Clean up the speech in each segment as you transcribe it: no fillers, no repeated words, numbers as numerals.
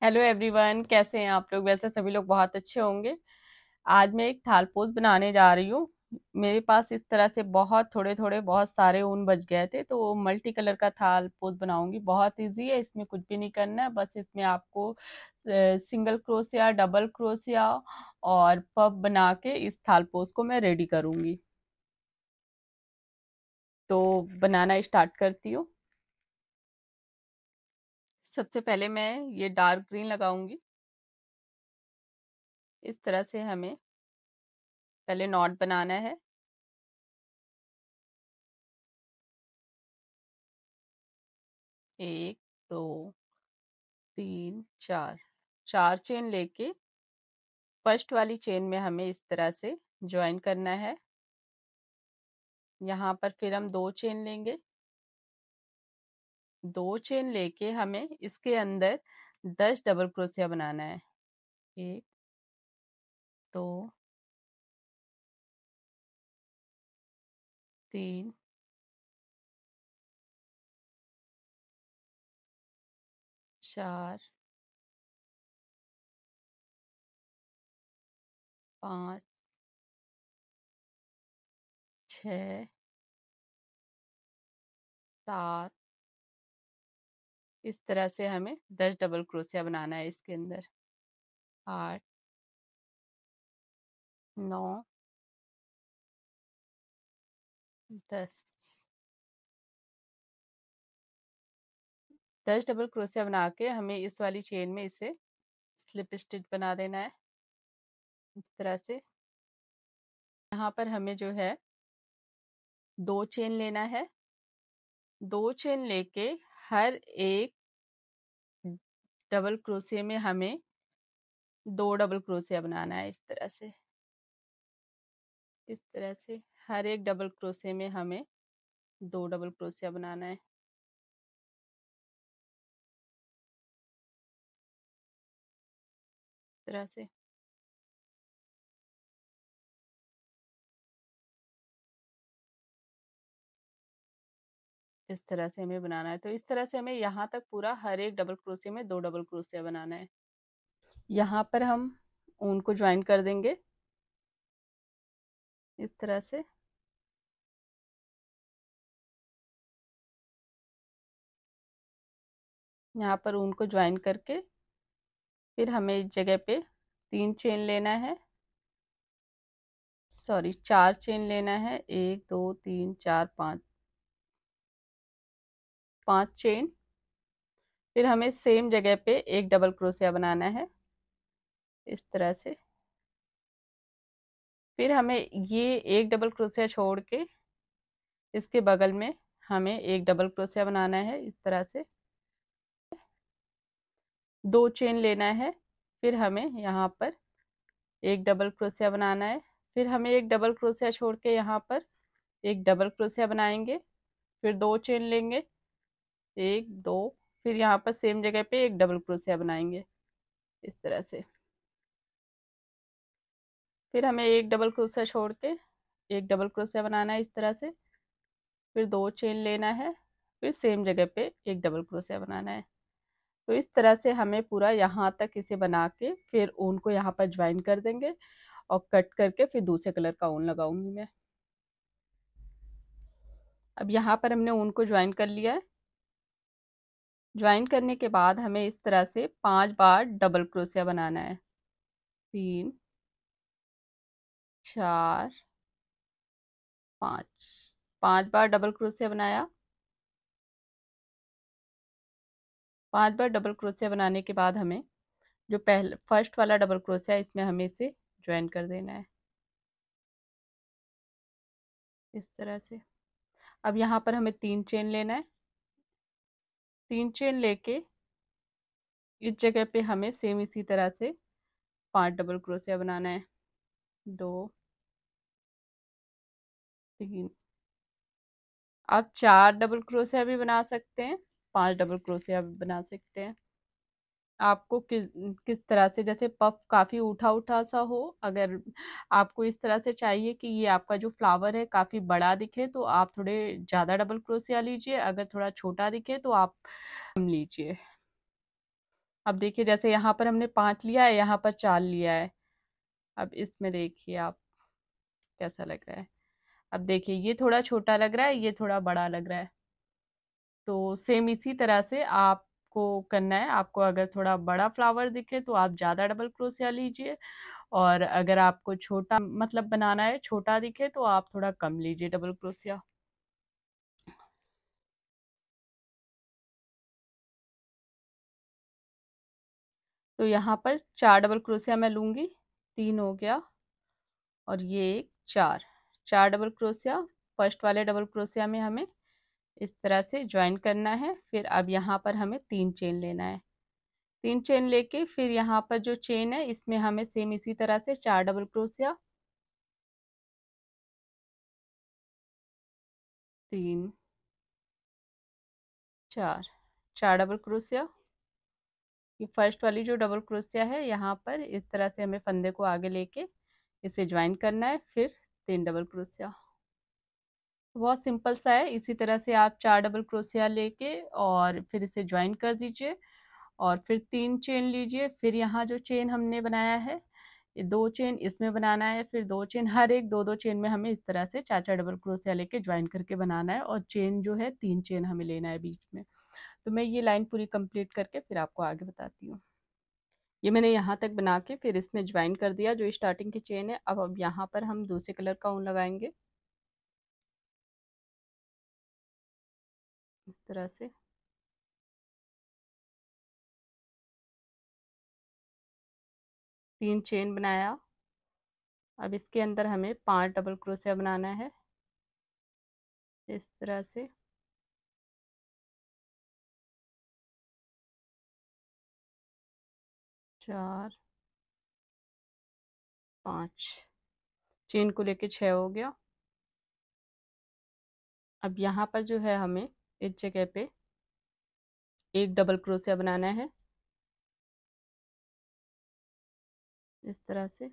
Hello everyone, कैसे हैं आप लोग? वैसे सभी लोग बहुत अच्छे होंगे। आज मैं एक थालपोस बनाने जा रही हूँ। मेरे पास इस तरह से बहुत थोड़े थोड़े बहुत सारे ऊन बच गए थे, तो मल्टी कलर का थालपोस बनाऊंगी। बहुत इजी है, इसमें कुछ भी नहीं करना है। बस इसमें आपको सिंगल क्रोशिया, डबल क्रोशिया और पफ बना के इस थालपोस को मैं रेडी करूंगी। तो बनाना स्टार्ट करती हूँ। सबसे पहले मैं ये डार्क ग्रीन लगाऊंगी। इस तरह से हमें पहले नॉट बनाना है। एक, दो, तीन, चार, चार चेन लेके फर्स्ट वाली चेन में हमें इस तरह से ज्वाइन करना है। यहाँ पर फिर हम दो चेन लेंगे। दो चेन लेके हमें इसके अंदर 10 डबल क्रोशिया बनाना है। एक, दो, तीन, चार, पाँच, छ, सात। इस तरह से हमें 10 डबल क्रोशिया बनाना है इसके अंदर। आठ, नौ, 10। 10 डबल क्रोशिया बना के हमें इस वाली चेन में इसे स्लिप स्टिच बना देना है इस तरह से। यहाँ पर हमें जो है दो चेन लेना है। दो चेन लेके हर एक डबल क्रोशिया में हमें दो डबल क्रोशिया बनाना है इस तरह से। इस तरह से हर एक डबल क्रोशिया में हमें दो डबल क्रोशिया बनाना है इस तरह से। इस तरह से हमें बनाना है। तो इस तरह से हमें यहाँ तक पूरा हर एक डबल क्रोशिया में दो डबल क्रोशिया बनाना है। यहाँ पर हम ऊन को ज्वाइन कर देंगे इस तरह से। यहाँ पर ऊन को ज्वाइन करके फिर हमें इस जगह पे तीन चेन लेना है। सॉरी, चार चेन लेना है। एक, दो, तीन, चार, पाँच, पांच चेन। फिर हमें सेम जगह पे एक डबल क्रोशिया बनाना है इस तरह से। फिर हमें ये एक डबल क्रोशिया छोड़ के इसके बगल में हमें एक डबल क्रोशिया बनाना है इस तरह से। दो चेन लेना है। फिर हमें यहाँ पर एक डबल क्रोशिया बनाना है। फिर हमें एक डबल क्रोशिया छोड़ के यहाँ पर एक डबल क्रोशिया बनाएंगे। फिर दो चेन लेंगे। एक, दो, फिर यहाँ पर सेम जगह पे एक डबल क्रोशिया बनाएंगे इस तरह से। फिर हमें एक डबल क्रोशिया छोड़ के एक डबल क्रोशिया बनाना है इस तरह से। फिर दो चेन लेना है। फिर सेम जगह पे एक डबल क्रोशिया बनाना है। तो इस तरह से हमें पूरा यहाँ तक इसे बना के फिर ऊन को यहाँ पर ज्वाइन कर देंगे और कट करके फिर दूसरे कलर का ऊन लगाऊंगी मैं। अब यहाँ पर हमने ऊन को ज्वाइन कर लिया है। ज्वाइन करने के बाद हमें इस तरह से 5 बार डबल क्रोशिया बनाना है। तीन, चार, पाँच। 5 बार डबल क्रोशिया बनाया। 5 बार डबल क्रोशिया बनाने के बाद हमें जो पहले फर्स्ट वाला डबल क्रोशिया है इसमें हमें इसे ज्वाइन कर देना है इस तरह से। अब यहाँ पर हमें तीन चेन लेना है। तीन चेन लेके इस जगह पे हमें सेम इसी तरह से 5 डबल क्रोशिया बनाना है। दो, तीन। आप चार डबल क्रोशिया भी बना सकते हैं, 5 डबल क्रोशिया भी बना सकते हैं। आपको किस किस तरह से, जैसे पफ काफी उठा उठा सा हो, अगर आपको इस तरह से चाहिए कि ये आपका जो फ्लावर है काफी बड़ा दिखे तो आप थोड़े ज्यादा डबल क्रोशिया लीजिए। अगर थोड़ा छोटा दिखे तो आप कम लीजिए। अब देखिए जैसे यहाँ पर हमने 5 लिया है, यहाँ पर 4 लिया है। अब इसमें देखिए आप कैसा लग रहा है। अब देखिए ये थोड़ा छोटा लग रहा है, ये थोड़ा बड़ा लग रहा है। तो सेम इसी तरह से आपको करना है। आपको अगर थोड़ा बड़ा फ्लावर दिखे तो आप ज़्यादा डबल क्रोशिया लीजिए, और अगर आपको छोटा मतलब बनाना है, छोटा दिखे तो आप थोड़ा कम लीजिए डबल क्रोशिया। तो यहाँ पर 4 डबल क्रोशिया मैं लूँगी, 3 हो गया और ये एक 4, 4 डबल क्रोशिया फर्स्ट वाले डबल क्रोशिया में हमें इस तरह से ज्वाइन करना है। फिर अब यहाँ पर हमें 3 चेन लेना है। 3 चेन लेके फिर यहाँ पर जो चेन है इसमें हमें सेम इसी तरह से 4 डबल क्रोशिया, 3 4, 4 डबल क्रोशिया। ये फर्स्ट वाली जो डबल क्रोशिया है यहाँ पर इस तरह से हमें फंदे को आगे लेके इसे ज्वाइन करना है। फिर 3 डबल क्रोशिया। बहुत सिंपल सा है। इसी तरह से आप 4 डबल क्रोशिया लेके और फिर इसे ज्वाइन कर दीजिए और फिर 3 चेन लीजिए। फिर यहाँ जो चेन हमने बनाया है, ये 2 चेन इसमें बनाना है, फिर 2 चेन, हर एक 2-2 चेन में हमें इस तरह से 4-4 डबल क्रोशिया लेके ज्वाइन करके बनाना है, और चेन जो है 3 चेन हमें लेना है बीच में। तो मैं ये लाइन पूरी कंप्लीट करके फिर आपको आगे बताती हूँ। ये मैंने यहाँ तक बना के फिर इसमें ज्वाइन कर दिया जो स्टार्टिंग की चेन है। अब यहाँ पर हम दूसरे कलर का ऊन लगाएंगे इस तरह से। 3 चेन बनाया। अब इसके अंदर हमें 5 डबल क्रोशिया बनाना है इस तरह से। 4 5 चेन को लेके 6 हो गया। अब यहाँ पर जो है हमें इस जगह पे एक डबल क्रोशिया बनाना है इस तरह से।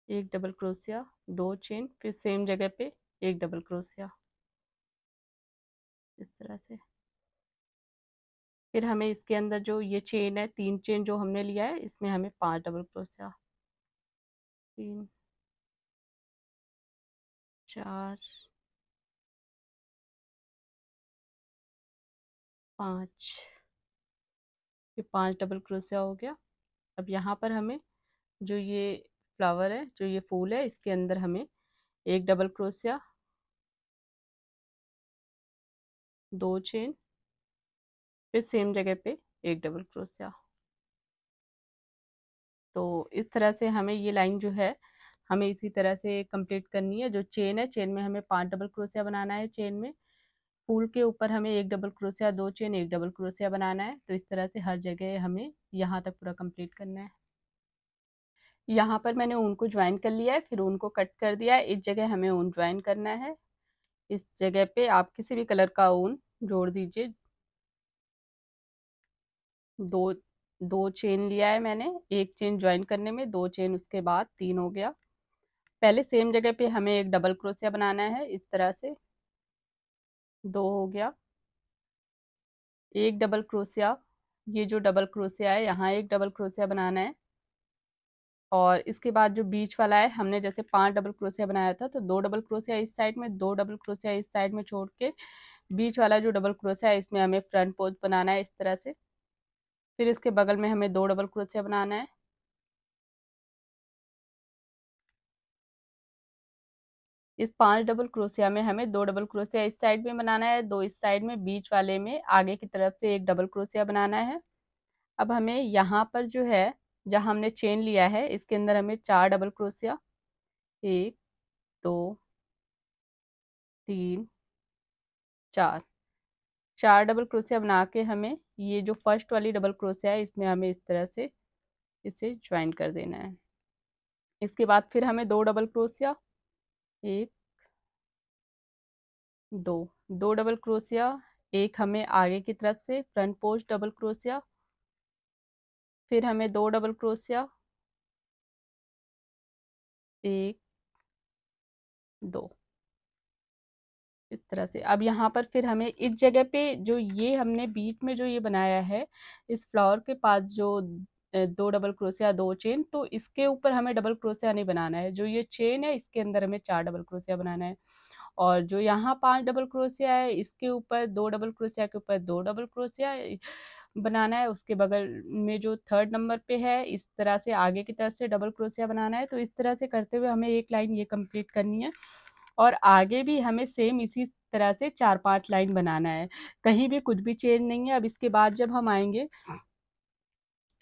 एक डबल क्रोशिया, 2 चेन, फिर सेम जगह पे एक डबल क्रोशिया इस तरह से। फिर हमें इसके अंदर जो ये चेन है, 3 चेन जो हमने लिया है, इसमें हमें 5 डबल क्रोशिया, 3 4 5, ये 5 डबल क्रोशिया हो गया। अब यहाँ पर हमें जो ये फ्लावर है, जो ये फूल है, इसके अंदर हमें एक डबल क्रोशिया, 2 चेन, फिर सेम जगह पे एक डबल क्रोशिया। तो इस तरह से हमें ये लाइन जो है हमें इसी तरह से कंप्लीट करनी है। जो चेन है, चेन में हमें 5 डबल क्रोशिया बनाना है। चेन में फूल के ऊपर हमें एक डबल क्रोशिया, 2 चेन, एक डबल क्रोशिया बनाना है। तो इस तरह से हर जगह हमें यहाँ तक पूरा कंप्लीट करना है। यहाँ पर मैंने ऊन को ज्वाइन कर लिया है, फिर ऊन को कट कर दिया है। इस जगह हमें ऊन ज्वाइन करना है। इस जगह पे आप किसी भी कलर का ऊन जोड़ दीजिए। दो दो चेन लिया है मैंने, एक चेन ज्वाइन करने में, 2 चेन उसके बाद 3 हो गया। पहले सेम जगह पे हमें एक डबल क्रोशिया बनाना है इस तरह से, 2 हो गया। एक डबल क्रोशिया, ये जो डबल क्रोशिया है यहाँ एक डबल क्रोशिया बनाना है। और इसके बाद जो बीच वाला है, हमने जैसे 5 डबल क्रोशिया बनाया था, तो 2 डबल क्रोशिया इस साइड में, 2 डबल क्रोशिया इस साइड में छोड़ के बीच वाला जो डबल क्रोशिया है इसमें हमें फ्रंट पोज बनाना है इस तरह से। फिर इसके बगल में हमें 2 डबल क्रोशिया बनाना है। इस 5 डबल क्रोशिया में हमें 2 डबल क्रोशिया इस साइड में बनाना है, 2 इस साइड में, बीच वाले में आगे की तरफ से एक डबल क्रोशिया बनाना है। अब हमें यहाँ पर जो है, जहाँ हमने चेन लिया है, इसके अंदर हमें 4 डबल क्रोशिया, 1 2 3 4, 4 डबल क्रोशिया बना के हमें ये जो फर्स्ट वाली डबल क्रोशिया है इसमें हमें इस तरह से इसे ज्वाइन कर देना है। इसके बाद फिर हमें 2 डबल क्रोशिया, 1 2, 2 डबल क्रोशिया, एक हमें आगे की तरफ से फ्रंट पोस्ट डबल क्रोशिया, फिर हमें 2 डबल क्रोशिया, 1 2, इस तरह से। अब यहाँ पर फिर हमें इस जगह पे जो ये हमने बीच में जो ये बनाया है, इस फ्लावर के पास जो दो डबल क्रोशिया दो चेन, तो इसके ऊपर हमें डबल क्रोशिया नहीं बनाना है। जो ये चेन है इसके अंदर हमें 4 डबल क्रोशिया बनाना है। और जो यहाँ 5 डबल क्रोशिया है इसके ऊपर 2 डबल क्रोशिया के ऊपर 2 डबल क्रोशिया बनाना है। उसके बगल में जो थर्ड नंबर पे है इस तरह से आगे की तरफ से डबल क्रोशिया बनाना है। तो इस तरह से करते हुए हमें एक लाइन ये कंप्लीट करनी है, और आगे भी हमें सेम इसी तरह से 4-5 लाइन बनाना है। कहीं भी कुछ भी चेंज नहीं है। अब इसके बाद जब हम आएंगे,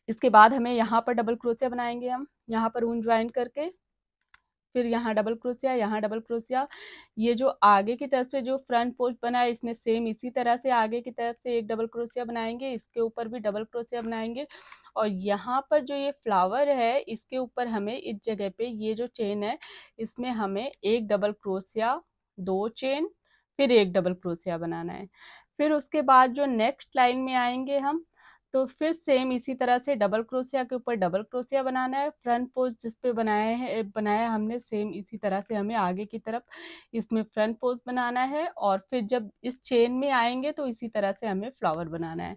इसके बाद हमें यहाँ पर डबल क्रोशिया बनाएंगे, हम यहाँ पर ऊन ज्वाइन करके, फिर यहाँ डबल क्रोशिया, यहाँ डबल क्रोशिया। ये जो आगे की तरफ से जो फ्रंट पोस्ट बना है इसमें सेम इसी तरह से आगे की तरफ से एक डबल क्रोशिया बनाएंगे, इसके ऊपर भी डबल क्रोशिया बनाएंगे। और यहाँ पर जो ये फ्लावर है इसके ऊपर हमें इस जगह पे ये जो चेन है इसमें हमें एक डबल क्रोशिया, दो चेन, फिर एक डबल क्रोशिया बनाना है। फिर उसके बाद जो नेक्स्ट लाइन में आएंगे हम, तो फिर सेम इसी तरह से डबल क्रोशिया के ऊपर डबल क्रोशिया बनाना है। फ्रंट पोस्ट जिस पे बनाया हमने सेम इसी तरह से हमें आगे की तरफ इसमें फ्रंट पोस्ट बनाना है। और फिर जब इस चेन में आएंगे तो इसी तरह से हमें फ्लावर बनाना है।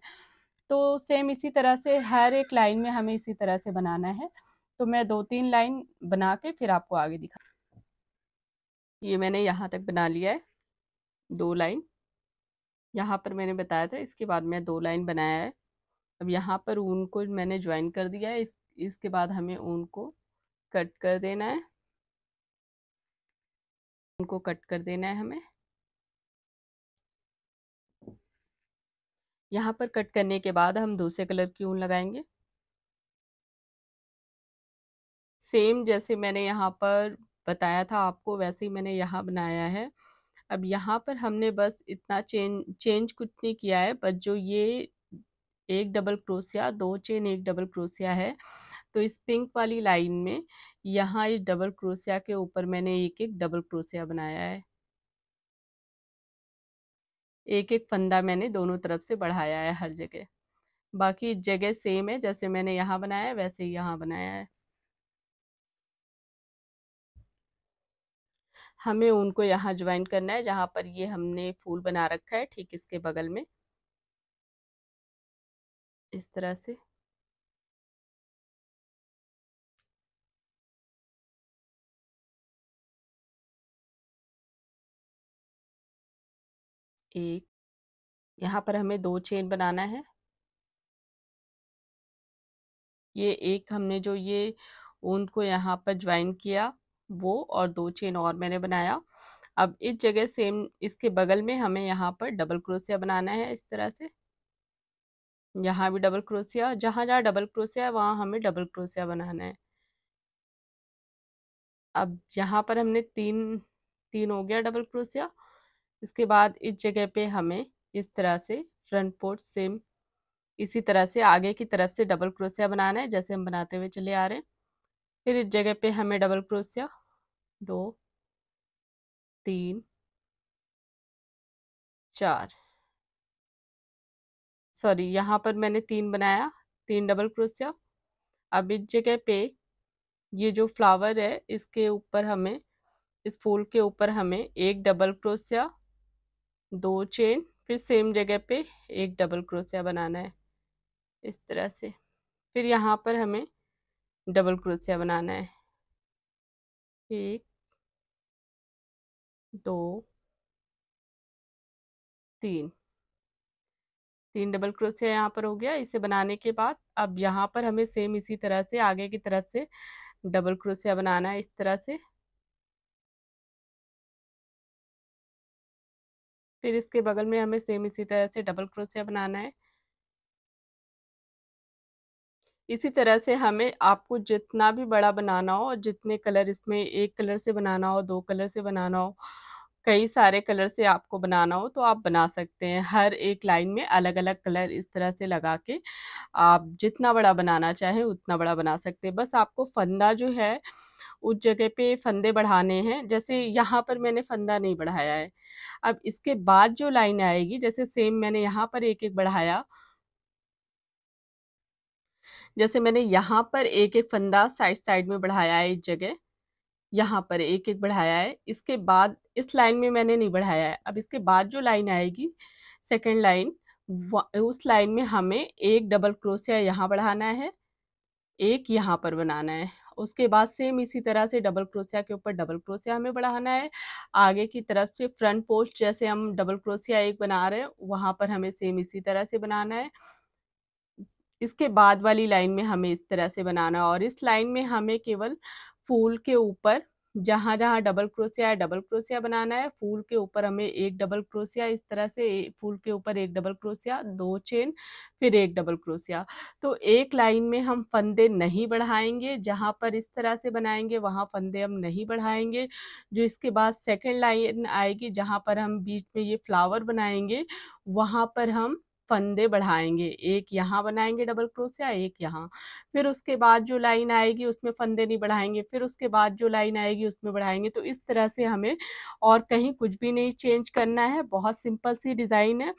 तो सेम इसी तरह से हर एक लाइन में हमें इसी तरह से बनाना है। तो मैं 2-3 लाइन बना के फिर आपको आगे दिखा। ये मैंने यहाँ तक बना लिया है 2 लाइन। यहाँ पर मैंने बताया था, इसके बाद मैं 2 लाइन बनाया है। अब यहाँ पर ऊन को मैंने ज्वाइन कर दिया है। इसके बाद हमें ऊन को कट कर देना है, ऊन को कट कर देना है हमें। यहाँ पर कट करने के बाद हम दूसरे कलर की ऊन लगाएंगे, सेम जैसे मैंने यहाँ पर बताया था आपको वैसे ही मैंने यहाँ बनाया है। अब यहाँ पर हमने बस इतना चेंज कुछ नहीं किया है, बस जो ये एक डबल क्रोशिया, दो चेन, एक डबल क्रोशिया है, तो इस पिंक वाली लाइन में यहाँ इस डबल क्रोशिया के ऊपर मैंने एक एक डबल क्रोशिया बनाया है। एक एक फंदा मैंने दोनों तरफ से बढ़ाया है हर जगह। बाकी जगह सेम है, जैसे मैंने यहाँ बनाया है वैसे ही यहाँ बनाया है। हमें उनको यहाँ ज्वाइन करना है जहाँ पर ये हमने फूल बना रखा है, ठीक इसके बगल में इस तरह से। एक यहाँ पर हमें 2 चेन बनाना है। ये एक हमने जो ये ऊन को यहाँ पर ज्वाइन किया वो, और 2 चेन और मैंने बनाया। अब इस जगह सेम इसके बगल में हमें यहाँ पर डबल क्रोशिया बनाना है इस तरह से। यहाँ भी डबल क्रोशिया, जहाँ जहाँ डबल क्रोशिया है वहाँ हमें डबल क्रोशिया बनाना है। अब यहाँ पर हमने तीन तीन हो गया डबल क्रोशिया। इसके बाद इस जगह पे हमें इस तरह से फ्रंट पोर्ट सेम इसी तरह से आगे की तरफ से डबल क्रोशिया बनाना है जैसे हम बनाते हुए चले आ रहे हैं। फिर इस जगह पे हमें डबल क्रोशिया, 2 3 4, सॉरी यहाँ पर मैंने 3 बनाया, 3 डबल क्रोशिया। अब इस जगह पे ये जो फ्लावर है इसके ऊपर हमें, इस फूल के ऊपर हमें एक डबल क्रोशिया, 2 चेन, फिर सेम जगह पे एक डबल क्रोशिया बनाना है इस तरह से। फिर यहाँ पर हमें डबल क्रोशिया बनाना है, 1 2 3, 3 डबल क्रोशिया यहाँ पर हो गया। इसे बनाने के बाद अब यहाँ पर हमें सेम इसी तरह से आगे की तरफ से डबल क्रोशिया बनाना है इस तरह से। फिर इसके बगल में हमें सेम इसी तरह से डबल क्रोशिया बनाना है। इसी तरह से हमें, आपको जितना भी बड़ा बनाना हो और जितने कलर इसमें, एक कलर से बनाना हो, 2 कलर से बनाना हो, कई सारे कलर से आपको बनाना हो तो आप बना सकते हैं। हर एक लाइन में अलग अलग कलर इस तरह से लगा के आप जितना बड़ा बनाना चाहें उतना बड़ा बना सकते हैं। बस आपको फंदा जो है उस जगह पे फंदे बढ़ाने हैं। जैसे यहाँ पर मैंने फंदा नहीं बढ़ाया है। अब इसके बाद जो लाइन आएगी, जैसे सेम मैंने यहाँ पर एक एक बढ़ाया, जैसे मैंने यहाँ पर एक एक फंदा साइड साइड में बढ़ाया है इस जगह, यहाँ पर एक एक बढ़ाया है। इसके बाद इस लाइन में मैंने नहीं बढ़ाया है। अब इसके बाद जो लाइन आएगी, सेकंड लाइन, उस लाइन में हमें एक डबल क्रोशिया यहाँ बढ़ाना है, एक यहाँ पर बनाना है। उसके बाद सेम इसी तरह से डबल क्रोशिया के ऊपर डबल क्रोशिया हमें बढ़ाना है। आगे की तरफ से फ्रंट पोस्ट जैसे हम डबल क्रोशिया एक बना रहे हैं, वहां पर हमें सेम इसी तरह से बनाना है। इसके बाद वाली लाइन में हमें इस तरह से बनाना है, और इस लाइन में हमें केवल फूल के ऊपर जहां जहां डबल क्रोशिया है डबल क्रोशिया बनाना है। फूल के ऊपर हमें एक डबल क्रोशिया, इस तरह से फूल के ऊपर एक डबल क्रोशिया, दो चेन, फिर एक डबल क्रोशिया। तो एक लाइन में हम फंदे नहीं बढ़ाएंगे, जहां पर इस तरह से बनाएंगे वहां फंदे हम नहीं बढ़ाएंगे। जो इसके बाद सेकेंड लाइन आएगी, जहां पर हम बीच में ये फ्लावर बनाएंगे, वहां पर हम फंदे बढ़ाएंगे। एक यहाँ बनाएंगे डबल क्रोशिया, एक यहाँ। फिर उसके बाद जो लाइन आएगी उसमें फंदे नहीं बढ़ाएंगे, फिर उसके बाद जो लाइन आएगी उसमें बढ़ाएंगे। तो इस तरह से हमें और कहीं कुछ भी नहीं चेंज करना है। बहुत सिंपल सी डिजाइन है।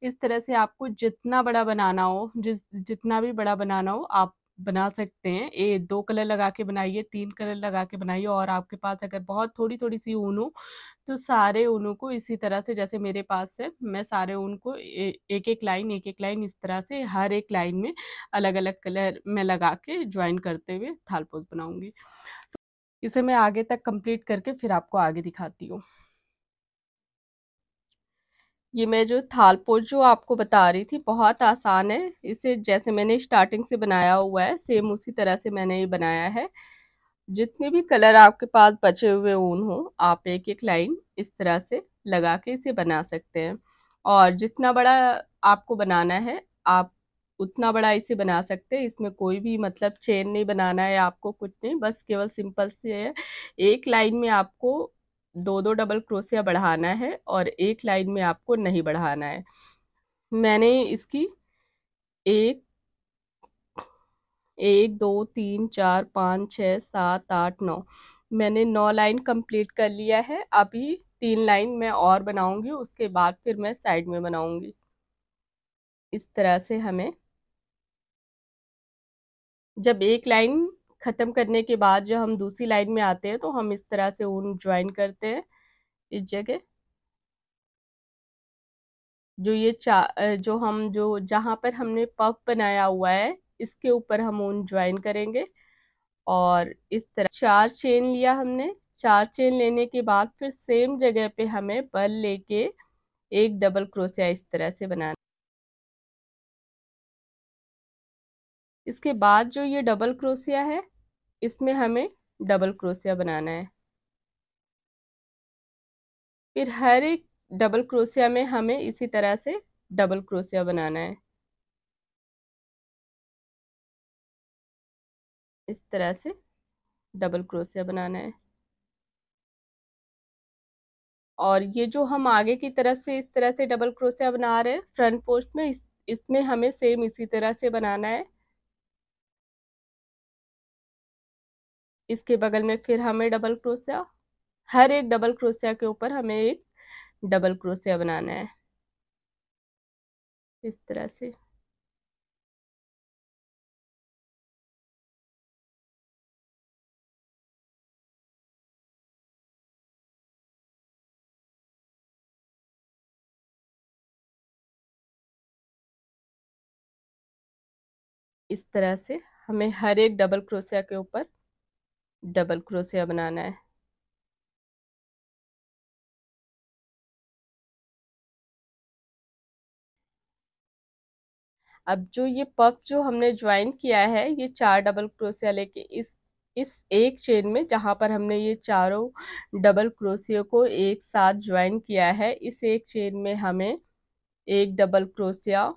इस तरह से आपको जितना बड़ा बनाना हो, जितना भी बड़ा बनाना हो आप बना सकते हैं। ये दो कलर लगा के बनाइए, तीन कलर लगा के बनाइए, और आपके पास अगर बहुत थोड़ी थोड़ी सी ऊन हो तो सारे ऊनों को इसी तरह से, जैसे मेरे पास है, मैं सारे ऊन को एक एक लाइन इस तरह से हर एक लाइन में अलग अलग कलर में लगा के ज्वाइन करते हुए थाल पोज बनाऊंगी। इसे मैं आगे तक कंप्लीट करके फिर आपको आगे दिखाती हूँ। ये मैं जो थाल पोज जो आपको बता रही थी बहुत आसान है। इसे जैसे मैंने स्टार्टिंग से बनाया हुआ है सेम उसी तरह से मैंने ये बनाया है। जितने भी कलर आपके पास बचे हुए ऊन हो, आप एक एक लाइन इस तरह से लगा के इसे बना सकते हैं। और जितना बड़ा आपको बनाना है आप उतना बड़ा इसे बना सकते हैं। इसमें कोई भी मतलब चेन नहीं बनाना है आपको, कुछ नहीं, बस केवल सिंपल से है। एक लाइन में आपको दो दो डबल क्रोशिया बढ़ाना है और एक लाइन में आपको नहीं बढ़ाना है। मैंने इसकी एक एक दो तीन चार पाँच छः सात आठ नौ, मैंने 9 लाइन कंप्लीट कर लिया है। अभी 3 लाइन मैं और बनाऊंगी, उसके बाद फिर मैं साइड में बनाऊंगी। इस तरह से हमें जब एक लाइन खत्म करने के बाद जब हम दूसरी लाइन में आते हैं तो हम इस तरह से ऊन ज्वाइन करते हैं इस जगह। जो ये जो हम जो जहां पर हमने पफ बनाया हुआ है इसके ऊपर हम ऊन ज्वाइन करेंगे। और इस तरह 4 चेन लिया हमने। 4 चेन लेने के बाद फिर सेम जगह पे हमें बल लेके एक डबल क्रोशिया इस तरह से बनाना। इसके बाद जो ये डबल क्रोशिया है इसमें हमें डबल क्रोशिया बनाना है। फिर हर एक डबल क्रोशिया में हमें इसी तरह से डबल क्रोशिया बनाना है। इस तरह से डबल क्रोशिया बनाना है। और ये जो हम आगे की तरफ से इस तरह से डबल क्रोशिया बना रहे हैं फ्रंट पोस्ट में, इसमें हमें सेम इसी तरह से बनाना है। इसके बगल में फिर हमें डबल क्रोशिया, हर एक डबल क्रोशिया के ऊपर हमें एक डबल क्रोशिया बनाना है इस तरह से। इस तरह से हमें हर एक डबल क्रोशिया के ऊपर डबल क्रोशिया बनाना है। अब जो ये पफ जो हमने ज्वाइन किया है ये 4 डबल क्रोशिया लेके इस एक चेन में जहां पर हमने ये चारों डबल क्रोशिया को एक साथ ज्वाइन किया है, इस एक चेन में हमें एक डबल क्रोशिया,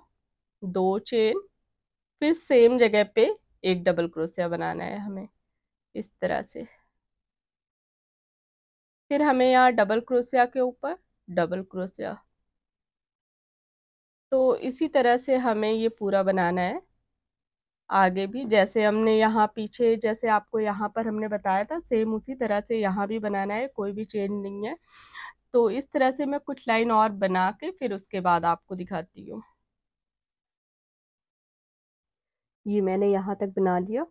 2 चेन, फिर सेम जगह पे एक डबल क्रोशिया बनाना है हमें इस तरह से। फिर हमें यहाँ डबल क्रोशिया के ऊपर डबल क्रोशिया। तो इसी तरह से हमें ये पूरा बनाना है। आगे भी जैसे हमने यहाँ पीछे जैसे आपको यहाँ पर हमने बताया था सेम उसी तरह से यहाँ भी बनाना है, कोई भी चेंज नहीं है। तो इस तरह से मैं कुछ लाइन और बना के फिर उसके बाद आपको दिखाती हूँ। ये मैंने यहाँ तक बना लिया,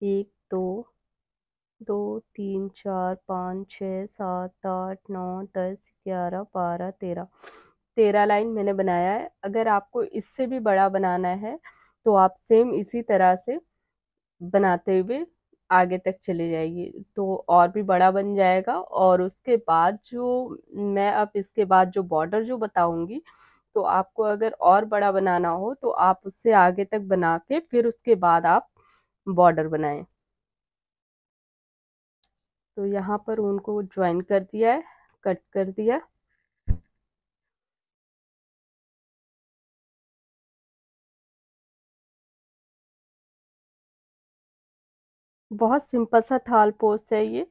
एक दो दो, तीन, चार, पाँच, छः, सात, आठ, नौ, 10, 11, 12, 13। 13 लाइन मैंने बनाया है। अगर आपको इससे भी बड़ा बनाना है तो आप सेम इसी तरह से बनाते हुए आगे तक चले जाइए तो और भी बड़ा बन जाएगा। और उसके बाद जो मैं अब इसके बाद जो बॉर्डर जो बताऊंगी, तो आपको अगर और बड़ा बनाना हो तो आप उससे आगे तक बना के फिर उसके बाद आप बॉर्डर बनाएं। तो यहाँ पर ऊन को ज्वाइन कर दिया है, कट कर दिया। बहुत सिंपल सा थाल पोस्ट है ये।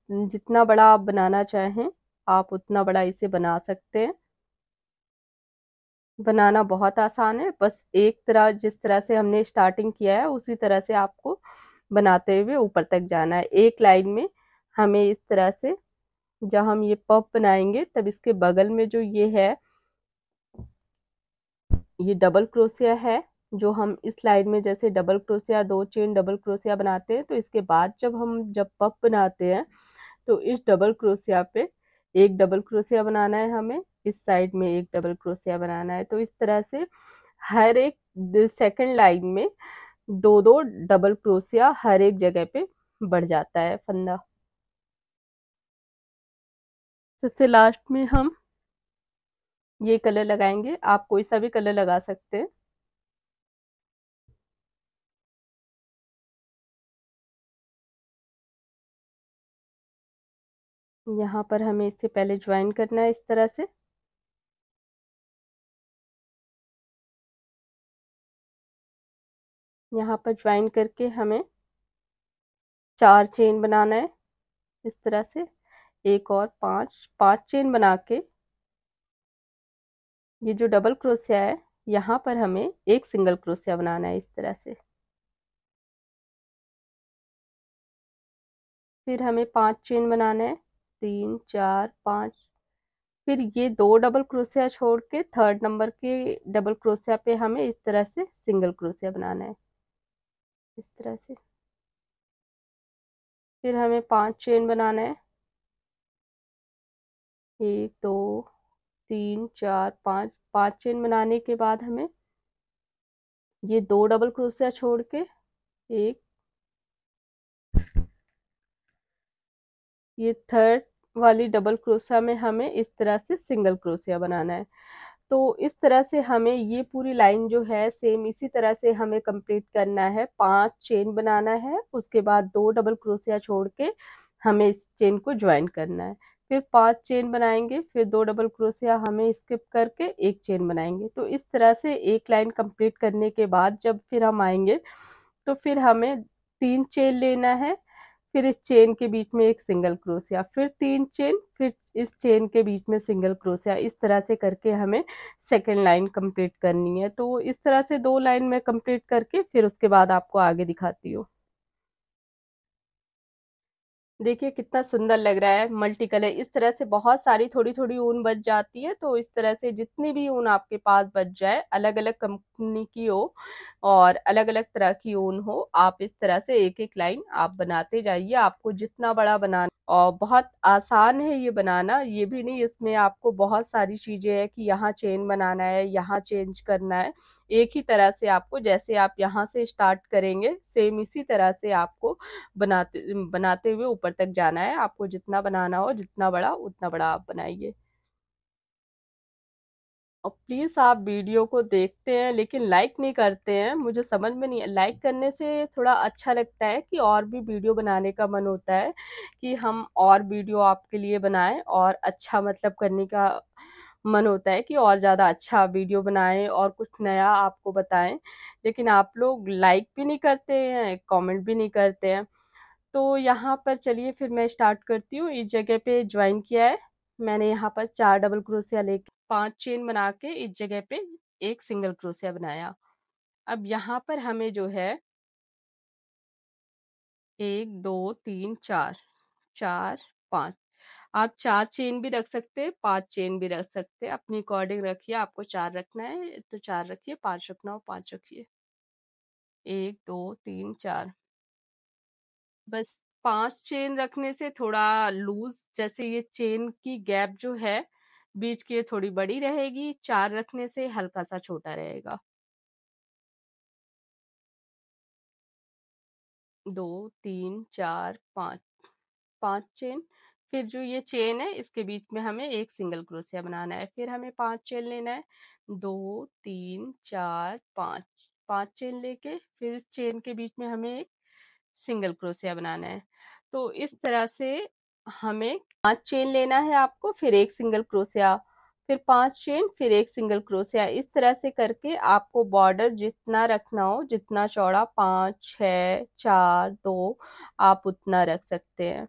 जितना बड़ा आप बनाना चाहें आप उतना बड़ा इसे बना सकते हैं। बनाना बहुत आसान है, बस एक तरह जिस तरह से हमने स्टार्टिंग किया है उसी तरह से आपको बनाते हुए ऊपर तक जाना है। एक लाइन में हमें इस तरह से, जब हम ये पफ बनाएंगे तब इसके बगल में जो ये है, ये डबल क्रोशिया है। जो हम इस लाइन में जैसे double crochet, 2 chain double crochet बनाते हैं, तो इसके बाद जब पफ बनाते हैं तो इस डबल क्रोशिया पे एक डबल क्रोशिया बनाना है हमें, इस साइड में एक डबल क्रोशिया बनाना है। तो इस तरह से हर एक सेकंड लाइन में दो दो डबल क्रोशिया हर एक जगह पे बढ़ जाता है फंदा। सबसे लास्ट में हम ये कलर लगाएंगे, आप कोई सा भी कलर लगा सकते हैं। यहाँ पर हमें इससे पहले ज्वाइन करना है इस तरह से। यहाँ पर ज्वाइन करके हमें 4 चेन बनाना है इस तरह से, एक और 5 5 चेन बना के ये जो डबल क्रोशिया है यहाँ पर हमें एक सिंगल क्रोशिया बनाना है इस तरह से। फिर हमें 5 चेन बनाना है, 3, 4, 5। फिर ये 2 डबल क्रोशिया छोड़ के थर्ड नंबर के डबल क्रोशिया पे हमें इस तरह से सिंगल क्रोशिया बनाना है इस तरह से। फिर हमें 5 चेन बनाना है, 1, 2, 3, 4, 5। 5 चेन बनाने के बाद हमें ये 2 डबल क्रोशिया छोड़ के एक, ये थर्ड वाली डबल क्रोशिया में हमें इस तरह से सिंगल क्रोशिया बनाना है। तो इस तरह से हमें ये पूरी लाइन जो है सेम इसी तरह से हमें कंप्लीट करना है। 5 चेन बनाना है, उसके बाद 2 डबल क्रोशिया छोड़ के हमें इस चेन को ज्वाइन करना है। फिर 5 चेन बनाएंगे, फिर 2 डबल क्रोशिया हमें स्किप करके एक चेन बनाएंगे। तो इस तरह से एक लाइन कंप्लीट करने के बाद जब फिर हम आएंगे तो फिर हमें 3 चेन लेना है, फिर इस चेन के बीच में एक सिंगल क्रोशिया, फिर 3 चेन, फिर इस चेन के बीच में सिंगल क्रोशिया। इस तरह से करके हमें सेकेंड लाइन कंप्लीट करनी है। तो इस तरह से 2 लाइन में कंप्लीट करके फिर उसके बाद आपको आगे दिखाती हूँ। देखिए कितना सुंदर लग रहा है मल्टी कलर। इस तरह से बहुत सारी थोड़ी थोड़ी ऊन बच जाती है। तो इस तरह से जितनी भी ऊन आपके पास बच जाए, अलग अलग कंपनी की हो और अलग अलग तरह की ऊन हो, आप इस तरह से एक एक लाइन आप बनाते जाइए। आपको जितना बड़ा बनाना, और बहुत आसान है ये बनाना। ये भी नहीं इसमें आपको बहुत सारी चीजें हैं कि यहाँ चेन बनाना है, यहाँ चेंज करना है। एक ही तरह से आपको, जैसे आप यहाँ से स्टार्ट करेंगे सेम इसी तरह से आपको बनाते बनाते हुए ऊपर तक जाना है। आपको जितना बनाना हो, जितना बड़ा उतना बड़ा आप बनाइए। और प्लीज आप वीडियो को देखते हैं लेकिन लाइक नहीं करते हैं। मुझे समझ में नहीं, लाइक करने से थोड़ा अच्छा लगता है कि और भी वीडियो बनाने का मन होता है कि हम और वीडियो आपके लिए बनाएं, और अच्छा मतलब करने का मन होता है कि और ज़्यादा अच्छा वीडियो बनाएं और कुछ नया आपको बताएं। लेकिन आप लोग लाइक भी नहीं करते हैं, कमेंट भी नहीं करते हैं। तो यहाँ पर चलिए फिर मैं स्टार्ट करती हूँ। इस जगह पे ज्वाइन किया है मैंने, यहाँ पर 4 डबल क्रोशिया लेके 5 चेन बना के इस जगह पे एक सिंगल क्रोशिया बनाया। अब यहाँ पर हमें जो है 1, 2, 3, 4, 4, 5, आप 4 चेन भी रख सकते हैं, 5 चेन भी रख सकते हैं, अपनी अकॉर्डिंग रखिए। आपको 4 रखना है तो 4 रखिए, 5 रखना हो 5 रखिए। 1, 2, 3, 4, बस 5 चेन रखने से थोड़ा लूज, जैसे ये चेन की गैप जो है बीच की, ये थोड़ी बड़ी रहेगी। 4 रखने से हल्का सा छोटा रहेगा। 2 3 4 5, 5 चेन। फिर जो ये चेन है इसके बीच में हमें एक सिंगल क्रोशिया बनाना है। फिर हमें 5 चेन लेना है। 2 3 4 5, 5 चेन लेके फिर इस चेन के बीच में हमें एक सिंगल क्रोशिया बनाना है। तो इस तरह से हमें 5 चेन लेना है आपको, फिर एक सिंगल क्रोशिया, फिर 5 चेन, फिर एक सिंगल क्रोशिया। इस तरह से करके आपको बॉर्डर जितना रखना हो, जितना चौड़ा 5 6 4 2 आप उतना रख सकते हैं।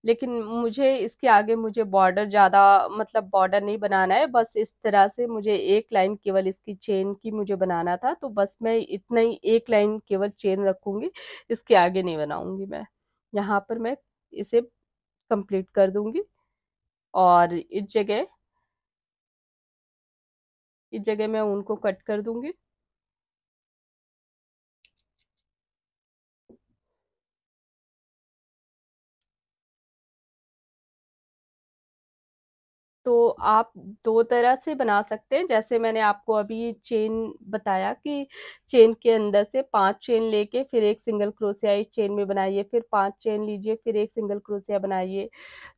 लेकिन मुझे इसके आगे मुझे बॉर्डर ज़्यादा, मतलब बॉर्डर नहीं बनाना है, बस इस तरह से मुझे एक लाइन केवल इसकी चेन की मुझे बनाना था, तो बस मैं इतना ही एक लाइन केवल चेन रखूंगी, इसके आगे नहीं बनाऊंगी मैं। यहाँ पर मैं इसे कंप्लीट कर दूंगी और इस जगह मैं उनको कट कर दूंगी। तो आप दो तरह से बना सकते हैं, जैसे मैंने आपको अभी चेन बताया कि चेन के अंदर से 5 चेन लेके फिर एक सिंगल क्रोशिया इस चेन में बनाइए, फिर 5 चेन लीजिए, फिर एक सिंगल क्रोशिया बनाइए।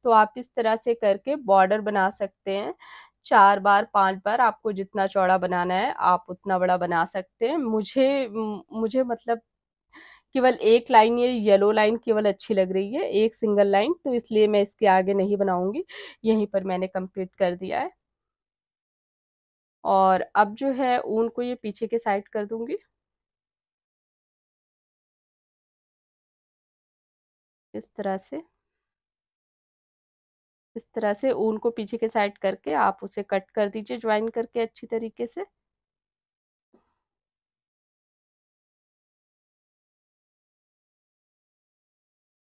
तो आप इस तरह से करके बॉर्डर बना सकते हैं। 4 बार 5 बार आपको जितना चौड़ा बनाना है आप उतना बड़ा बना सकते हैं। मुझे मतलब केवल एक लाइन, ये येलो लाइन केवल अच्छी लग रही है, एक सिंगल लाइन, तो इसलिए मैं इसके आगे नहीं बनाऊंगी। यहीं पर मैंने कंप्लीट कर दिया है। और अब जो है ऊन को ये पीछे के साइड कर दूंगी, इस तरह से। इस तरह से ऊन को पीछे के साइड करके आप उसे कट कर दीजिए ज्वाइन करके अच्छी तरीके से।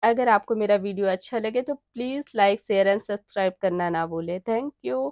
अगर आपको मेरा वीडियो अच्छा लगे तो please like share and subscribe करना ना भूलें। Thank you.